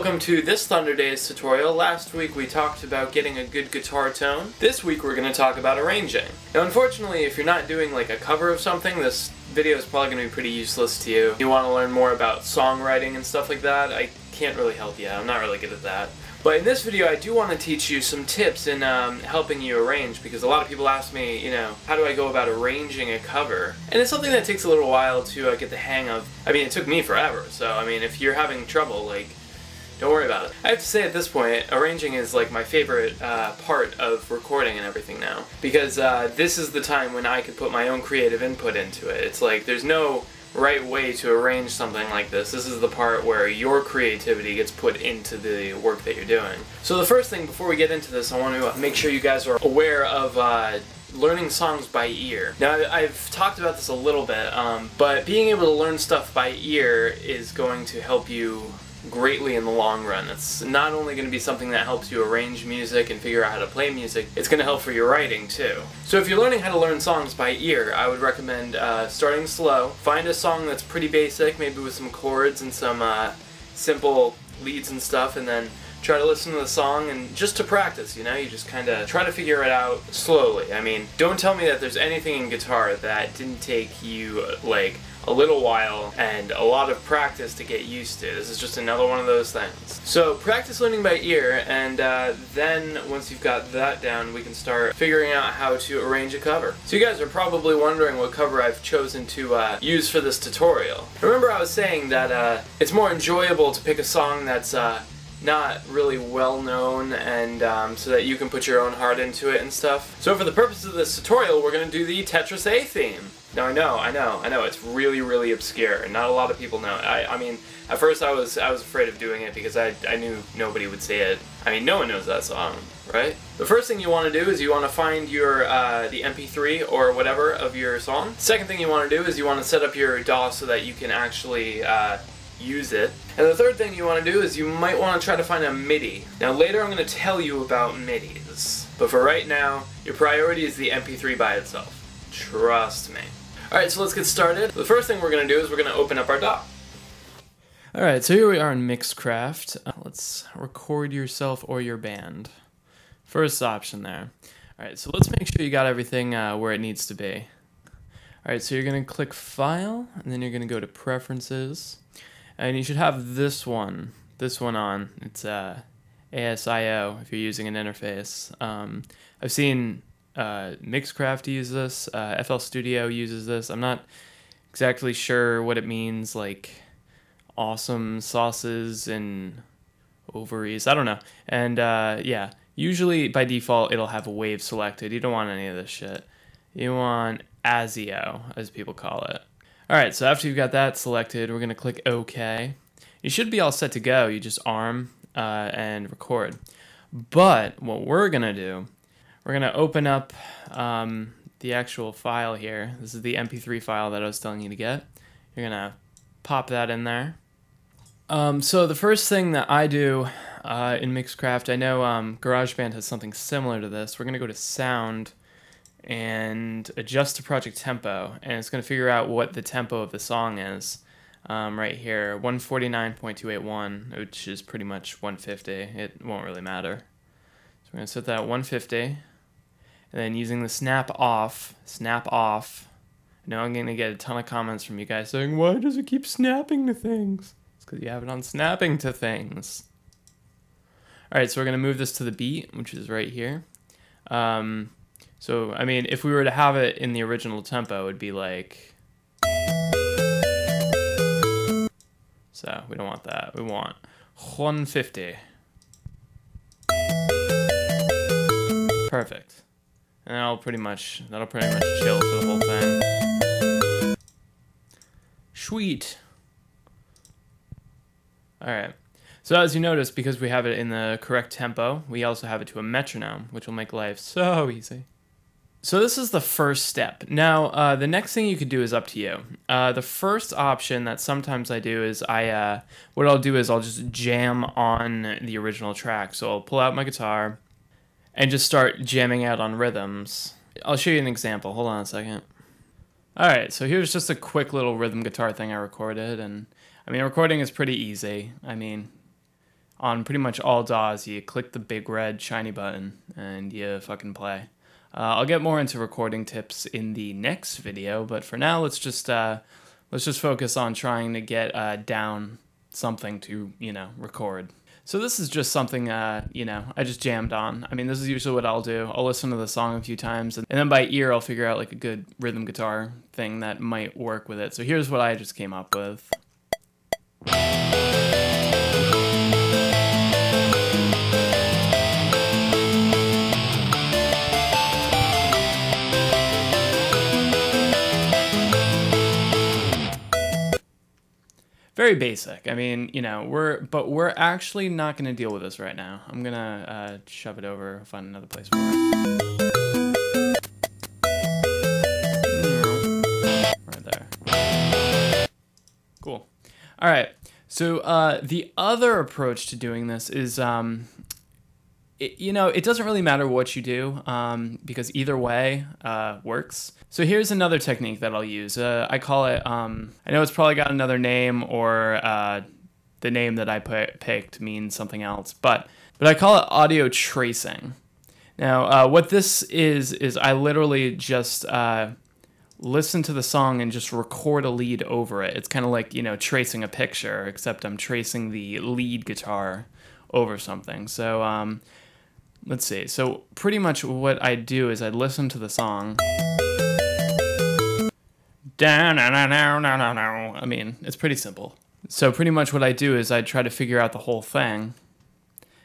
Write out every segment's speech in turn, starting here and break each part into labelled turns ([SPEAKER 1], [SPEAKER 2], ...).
[SPEAKER 1] Welcome to this Thunder Days tutorial. Last week we talked about getting a good guitar tone. This week we're going to talk about arranging. Now unfortunately, if you're not doing like a cover of something, this video is probably going to be pretty useless to you. You want to learn more about songwriting and stuff like that, I can't really help you. I'm not really good at that. But in this video I do want to teach you some tips in helping you arrange, because a lot of people ask me, how do I go about arranging a cover? And it's something that takes a little while to get the hang of. I mean, it took me forever, so I mean, if you're having trouble, don't worry about it. I have to say at this point, arranging is like my favorite part of recording and everything now. Because this is the time when I could put my own creative input into it. It's like there's no right way to arrange something like this. This is the part where your creativity gets put into the work that you're doing. So the first thing before we get into this, I want to make sure you guys are aware of learning songs by ear. Now, I've talked about this a little bit, but being able to learn stuff by ear is going to help you greatly in the long run. It's not only going to be something that helps you arrange music and figure out how to play music, it's going to help for your writing too. So if you're learning how to learn songs by ear, I would recommend starting slow. Find a song that's pretty basic, maybe with some chords and some simple leads and stuff, and then try to listen to the song and just to practice, you just kind of try to figure it out slowly. I mean, don't tell me that there's anything in guitar that didn't take you like a little while and a lot of practice to get used to. This is just another one of those things. So practice learning by ear, and then once you've got that down, we can start figuring out how to arrange a cover. So you guys are probably wondering what cover I've chosen to use for this tutorial. Remember I was saying that it's more enjoyable to pick a song that's not really well known, and so that you can put your own heart into it and stuff. So for the purpose of this tutorial, we're going to do the Tetris A theme. Now I know, it's really obscure, and not a lot of people know it. I mean, at first I was afraid of doing it because I knew nobody would say it. I mean, no one knows that song, right? The first thing you want to do is you want to find your the MP3 or whatever of your song. Second thing you want to do is you want to set up your DAW so that you can actually use it. And the third thing you want to do is you might want to try to find a MIDI. Now later I'm going to tell you about MIDIs, but for right now, your priority is the MP3 by itself. Trust me. Alright, so let's get started. The first thing we're going to do is we're going to open up our DAW. Alright, so here we are in Mixcraft. Let's record yourself or your band. First option there. Alright, so let's make sure you got everything where it needs to be. Alright, so you're going to click File, and then you're going to go to Preferences. And you should have this one on. It's ASIO if you're using an interface. I've seen Mixcraft use this, FL Studio uses this. I'm not exactly sure what it means, like awesome sauces and ovaries, I don't know. And yeah, usually by default it'll have a wave selected. You don't want any of this shit. You want ASIO, as people call it. Alright, so after you've got that selected, we're going to click OK. You should be all set to go. You just arm and record. But what we're going to do, we're going to open up the actual file here. This is the MP3 file that I was telling you to get. You're going to pop that in there. So the first thing that I do in Mixcraft, I know GarageBand has something similar to this. We're going to go to Sound and adjust to project tempo, and it's going to figure out what the tempo of the song is. Right here, 149.281, which is pretty much 150. It won't really matter. So we're going to set that at 150, and then using the snap off. Now I'm going to get a ton of comments from you guys saying, why does it keep snapping to things? It's because you have it on snapping to things. Alright, so we're going to move this to the beat, which is right here. So, I mean, if we were to have it in the original tempo, it would be like... So, we don't want that. We want 150. Perfect. And that'll pretty much chill for the whole thing. Sweet. Alright. So as you notice, because we have it in the correct tempo, we also have it to a metronome, which will make life so easy. So this is the first step. Now, the next thing you could do is up to you. The first option that sometimes I do is what I'll do is I'll just jam on the original track. So I'll pull out my guitar and just start jamming out on rhythms. I'll show you an example. Hold on a second. Alright, so here's just a quick little rhythm guitar thing I recorded, and I mean, recording is pretty easy. I mean, on pretty much all DAWs, you click the big red shiny button and you fucking play. I'll get more into recording tips in the next video, but for now, let's just focus on trying to get down something to, you know, record. So this is just something, you know, I just jammed on. I mean, this is usually what I'll do. I'll listen to the song a few times, and then by ear, I'll figure out like a good rhythm guitar thing that might work with it. So here's what I just came up with. Very basic. I mean, you know, we're actually not going to deal with this right now. I'm going to shove it over, find another place for it. Right there. Cool. All right. So the other approach to doing this is, you know, it doesn't really matter what you do because either way works. So here's another technique that I'll use. I call it, I know it's probably got another name, or the name that I picked means something else, but I call it audio tracing. Now, what this is I literally just listen to the song and just record a lead over it. It's kind of like, you know, tracing a picture, except I'm tracing the lead guitar over something. So let's see. So pretty much what I do is I listen to the song. I mean, it's pretty simple. So pretty much what I do is I try to figure out the whole thing,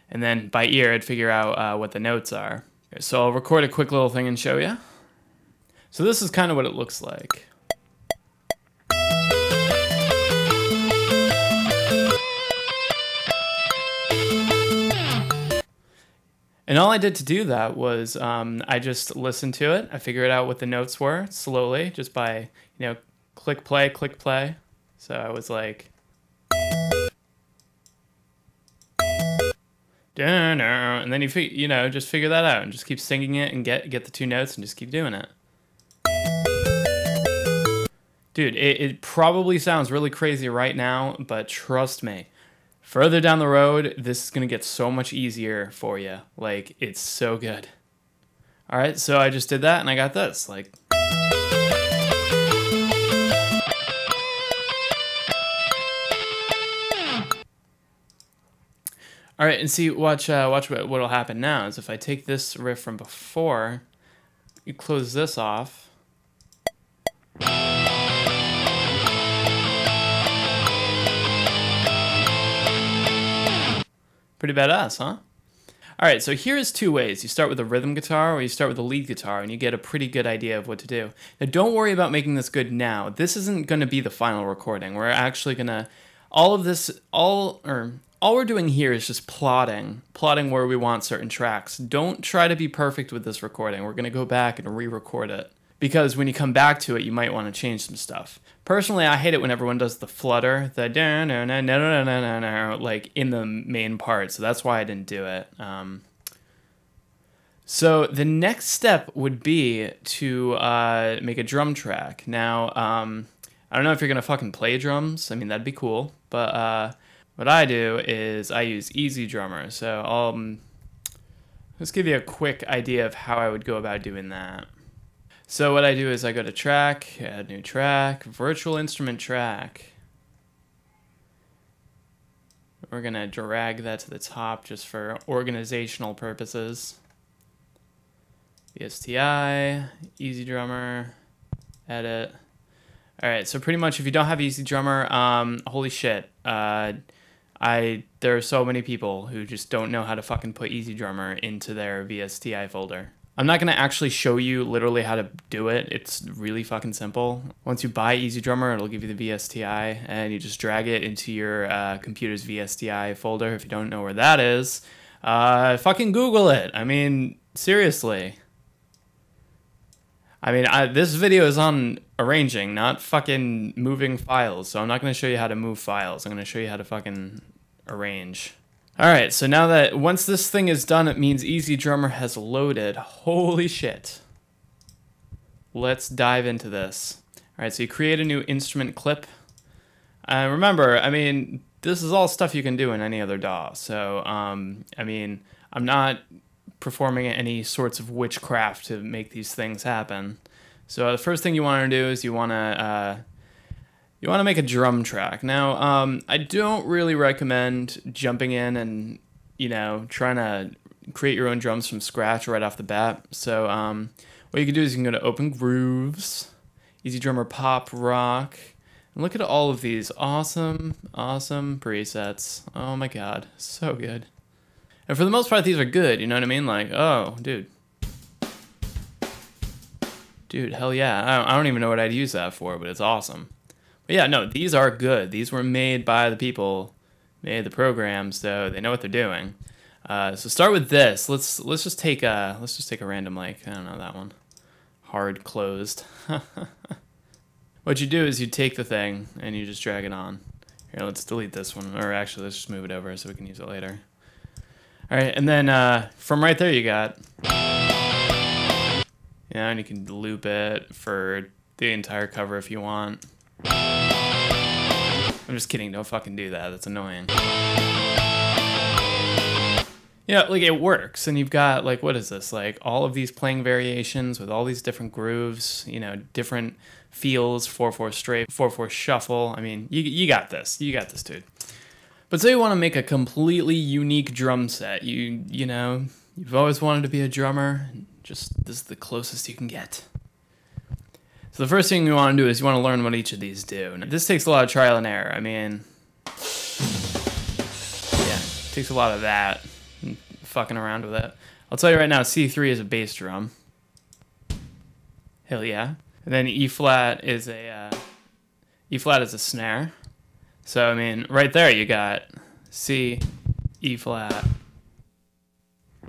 [SPEAKER 1] and then by ear I'd figure out what the notes are. So I'll record a quick little thing and show you. So this is kind of what it looks like. And all I did to do that was I just listened to it. I figured out what the notes were slowly, just by, you know, click play, click play. So I was like, and then you know, just figure that out and just keep singing it and get the two notes and just keep doing it. Dude, it probably sounds really crazy right now, but trust me. Further down the road, this is going to get so much easier for you. Like, it's so good. All right, so I just did that, and I got this. Like, all right, and see, watch what'll happen now is if I take this riff from before, you close this off. Pretty badass, huh? All right, so here's two ways. You start with a rhythm guitar or you start with a lead guitar, and you get a pretty good idea of what to do. Now, don't worry about making this good now. This isn't going to be the final recording. We're actually going to, all we're doing here is just plotting where we want certain tracks. Don't try to be perfect with this recording. We're going to go back and re-record it, because when you come back to it, you might want to change some stuff. Personally, I hate it when everyone does the flutter, the like in the main part, so that's why I didn't do it. So the next step would be to make a drum track. Now, I don't know if you're gonna fucking play drums. I mean, that'd be cool, but what I do is I use EZdrummer. So I'll just give you a quick idea of how I would go about doing that. So what I do is I go to track, add new track, virtual instrument track. We're gonna drag that to the top just for organizational purposes. VSTI, EZdrummer, edit. All right, so pretty much if you don't have EZdrummer, holy shit. There are so many people who just don't know how to fucking put EZdrummer into their VSTI folder. I'm not going to actually show you literally how to do it. It's really fucking simple. Once you buy EZdrummer, it'll give you the VSTI, and you just drag it into your computer's VSTI folder. If you don't know where that is, fucking Google it. I mean, seriously. I mean, this video is on arranging, not fucking moving files, so I'm not going to show you how to move files. I'm going to show you how to fucking arrange. Alright, so now that once this thing is done, it means EZdrummer has loaded. Holy shit. Let's dive into this. Alright, so you create a new instrument clip. Remember, I mean, this is all stuff you can do in any other DAW. So, I mean, I'm not performing any sorts of witchcraft to make these things happen. So the first thing you want to do is you want to make a drum track. Now, I don't really recommend jumping in and, you know, trying to create your own drums from scratch right off the bat. So what you can do is you can go to Open Grooves, Easy Drummer Pop Rock, and look at all of these awesome presets. Oh my god, so good. And for the most part, these are good, you know what I mean? Like, oh, dude. Dude, hell yeah. I don't even know what I'd use that for, but it's awesome. But yeah, no, these are good. These were made by the people, made the program, so they know what they're doing. So start with this. Let's just take a random, like, I don't know, that one. Hard closed. What you do is you take the thing and you just drag it on. Here, let's delete this one, or actually let's just move it over so we can use it later. All right, and then from right there you got, yeah, and you can loop it for the entire cover if you want. I'm just kidding, don't fucking do that, that's annoying. Yeah, like it works, and you've got, like, what is this? Like all of these playing variations with all these different grooves, you know, different feels, 4/4 straight, 4/4 shuffle. I mean, you got this. You got this, dude. But say you want to make a completely unique drum set. You know, you've always wanted to be a drummer. Just this is the closest you can get. So the first thing you want to do is you want to learn what each of these do. Now, this takes a lot of trial and error. I mean, yeah, it takes a lot of that. Fucking around with it. I'll tell you right now, C3 is a bass drum. Hell yeah. And then E flat is a snare. So I mean, right there you got C, E flat.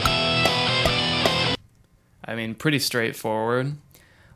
[SPEAKER 1] I mean, pretty straightforward.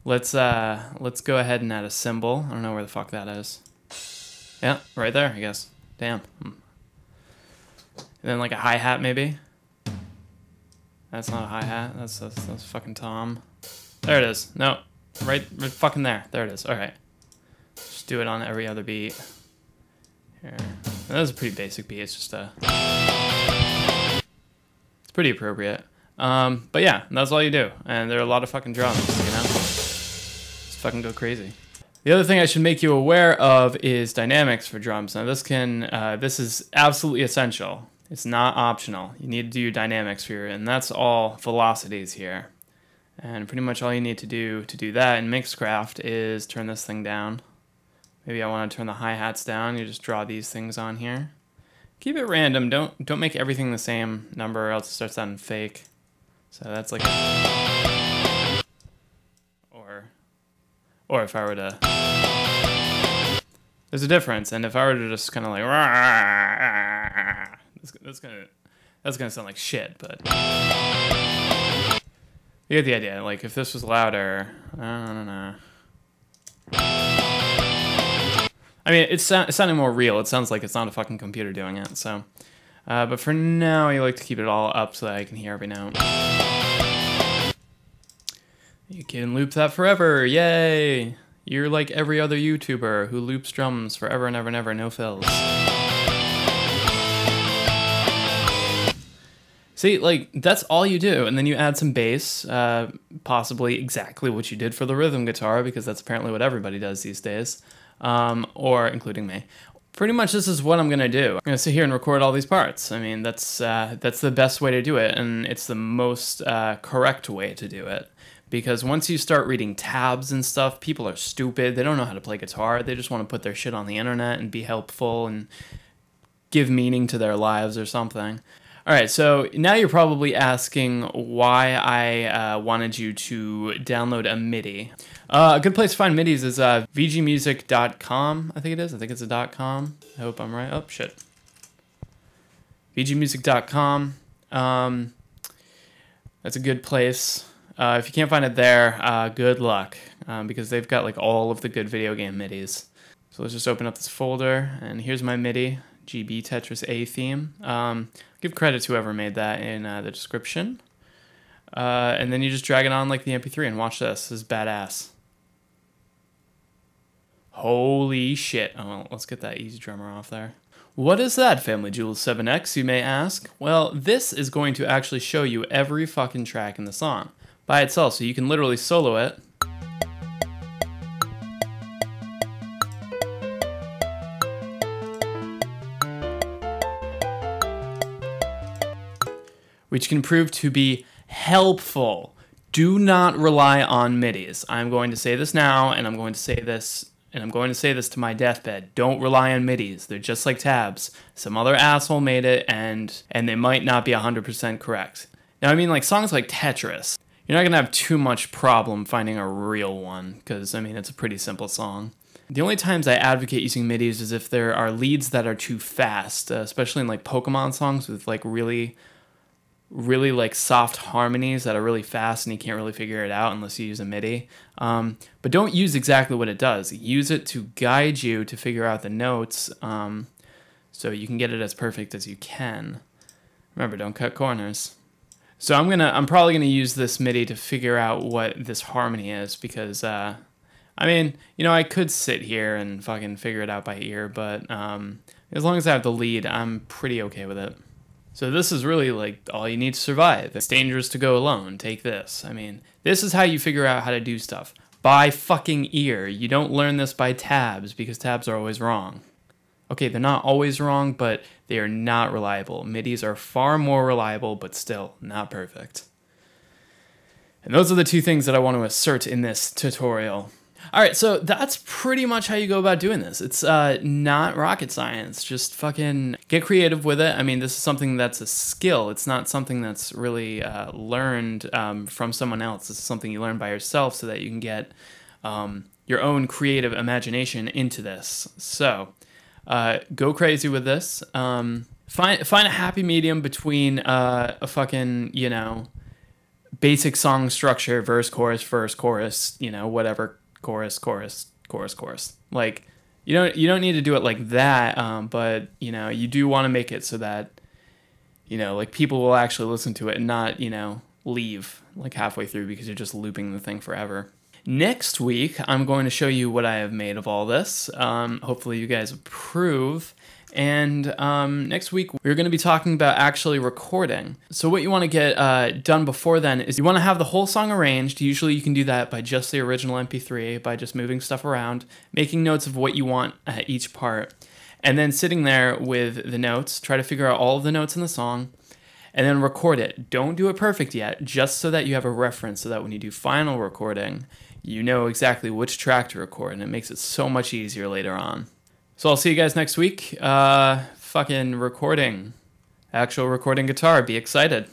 [SPEAKER 1] Let's go ahead and add a cymbal. I don't know where the fuck that is. Yeah, right there, I guess. Damn. And then like a hi-hat maybe. That's not a hi-hat. That's fucking tom. There it is. No, right fucking there. There it is. All right. Just do it on every other beat. Here. That was a pretty basic beat. It's just a. It's pretty appropriate. But yeah, that's all you do. And there are a lot of fucking drums. You know. Just fucking go crazy. The other thing I should make you aware of is dynamics for drums. Now this is absolutely essential. It's not optional. You need to do your dynamics here, and that's all velocities here. And pretty much all you need to do that in Mixcraft is turn this thing down. Maybe I want to turn the hi-hats down. You just draw these things on here. Keep it random. Don't make everything the same number, or else it starts sounding fake. So that's like a, or if I were to, there's a difference. And if I were to just kind of like, that's gonna sound like shit, but you get the idea. Like if this was louder, I don't know. I mean, it's sounding more real. It sounds like it's not a fucking computer doing it. So, but for now, I like to keep it all up so that I can hear every note. You can loop that forever. Yay! You're like every other YouTuber who loops drums forever and ever and ever, no fills. See, like, that's all you do, and then you add some bass, possibly exactly what you did for the rhythm guitar, because that's apparently what everybody does these days, or including me. Pretty much this is what I'm going to do. I'm going to sit here and record all these parts. I mean, that's the best way to do it, and it's the most correct way to do it. Because once you start reading tabs and stuff, people are stupid. They don't know how to play guitar. They just want to put their shit on the internet and be helpful and give meaning to their lives or something. All right, so now you're probably asking why I wanted you to download a MIDI. A good place to find MIDIs is vgmusic.com, I think it is. I think it's a .com. I hope I'm right. Oh, shit. vgmusic.com. That's a good place. If you can't find it there, good luck, because they've got like all of the good video game MIDIs. So let's just open up this folder, and here's my MIDI, GB Tetris A theme. Give credit to whoever made that in the description. And then you just drag it on like the MP3 and watch this. This is badass. Holy shit. Oh, well, let's get that Easy Drummer off there.
[SPEAKER 2] What is that, Family Jewels 7X, you may ask? Well, this is going to actually show you every fucking track in the song by itself, so you can literally solo it. Which can prove to be helpful. Do not rely on MIDIs. I'm going to say this now, and I'm going to say this to my deathbed. Don't rely on MIDIs. They're just like tabs. Some other asshole made it, and they might not be 100% correct. Now, I mean, like songs like Tetris, you're not going to have too much problem finding a real one, because, I mean, it's a pretty simple song. The only times I advocate using MIDIs is if there are leads that are too fast, especially in like Pokemon songs with like really like soft harmonies that are really fast and you can't really figure it out unless you use a MIDI. But don't use exactly what it does. Use it to guide you to figure out the notes so you can get it as perfect as you can. Remember, don't cut corners. So I'm probably gonna use this MIDI to figure out what this harmony is because I mean, you know, I could sit here and fucking figure it out by ear, but as long as I have the lead, I'm pretty okay with it. So this is really like all you need to survive. It's dangerous to go alone. Take this. I mean, this is how you figure out how to do stuff. By fucking ear. You don't learn this by tabs because tabs are always wrong. Okay, they're not always wrong, but they are not reliable. MIDIs are far more reliable, but still not perfect. And those are the two things that I want to assert in this tutorial. All right, so that's pretty much how you go about doing this. It's not rocket science. Just fucking get creative with it. I mean, this is something that's a skill. It's not something that's really learned from someone else. This is something you learn by yourself so that you can get your own creative imagination into this. So go crazy with this. Find a happy medium between a fucking, you know, basic song structure, verse, chorus, you know, whatever. Chorus. Like, you don't need to do it like that, but, you know, you do want to make it so that, you know, like people will actually listen to it and not, you know, leave like halfway through because you're just looping the thing forever. Next week, I'm going to show you what I have made of all this. Hopefully you guys approve. And next week, we're going to be talking about actually recording. So what you want to get done before then is you want to have the whole song arranged. Usually you can do that by just the original MP3, by just moving stuff around, making notes of what you want at each part, and then sitting there with the notes, try to figure out all of the notes in the song, and then record it. Don't do it perfect yet, just so that you have a reference so that when you do final recording, you know exactly which track to record, and it makes it so much easier later on. So I'll see you guys next week. Fucking recording. Actual recording guitar. Be excited.